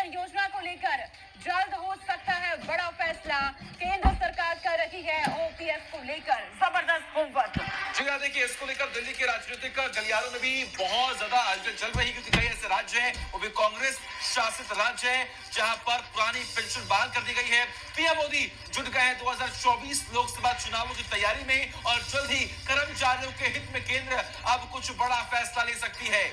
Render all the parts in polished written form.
Pension योजना को लेकर जल्द हो सकता है बड़ा फैसला। केंद्र सरकार कर रही है ओपीएस को लेकर जबरदस्त होमवर्क। जी हाँ, देखिए इसको लेकर दिल्ली के राजनीतिक गलियारों में भी बहुत ज्यादा हलचल चल रही है, क्योंकि कई ऐसे राज्य हैं, वो भी कांग्रेस शासित राज्य हैं, जहां पर पुरानी पेंशन बहाल कर दी गई है। पीएम मोदी जुट गए हैं 2024 लोकसभा चुनावों की तैयारी में, और जल्द ही कर्मचारियों के हित में केंद्र अब कुछ बड़ा फैसला ले सकती है।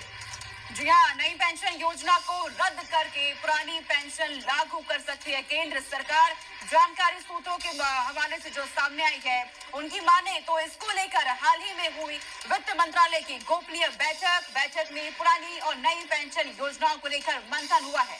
जी हाँ, नई पेंशन योजना को रद्द करके पुरानी पेंशन लागू कर सकती है केंद्र सरकार। जानकारी सूत्रों के हवाले से जो सामने आई है, उनकी माने तो इसको लेकर हाल ही में हुई वित्त मंत्रालय की गोपनीय बैठक में पुरानी और नई पेंशन योजनाओं को लेकर मंथन हुआ है।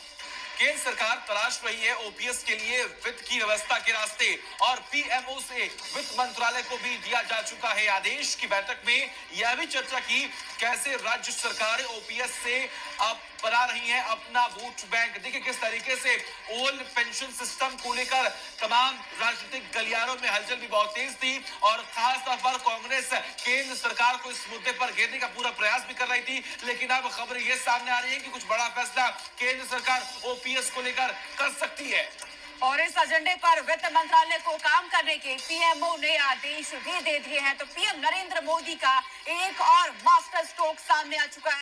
केंद्र सरकार तलाश रही है ओपीएस के लिए वित्त की व्यवस्था के रास्ते, और पीएमओ से वित्त मंत्रालय को भी दिया जा चुका है आदेश। की बैठक में यह भी चर्चा की कैसे राज्य सरकारें ओपीएस से अब बना रही हैं अपना वोट बैंक। देखिए किस तरीके से ओल्ड पेंशन सिस्टम को लेकर तमाम राजनीतिक गलियारों में हलचल भी बहुत तेज थी, और खास तौर पर कांग्रेस केंद्र सरकार को इस मुद्दे पर घेरने का पूरा प्रयास भी कर रही थी। लेकिन अब खबर ये सामने आ रही है कि कुछ बड़ा फैसला केंद्र सरकार ओपीएस को लेकर कर सकती है, और इस एजेंडे पर वित्त मंत्रालय को काम करने के पीएमओ ने आदेश भी दे दिए हैं। तो पीएम नरेंद्र मोदी का एक और मास्टर स्ट्रोक सामने आ चुका है।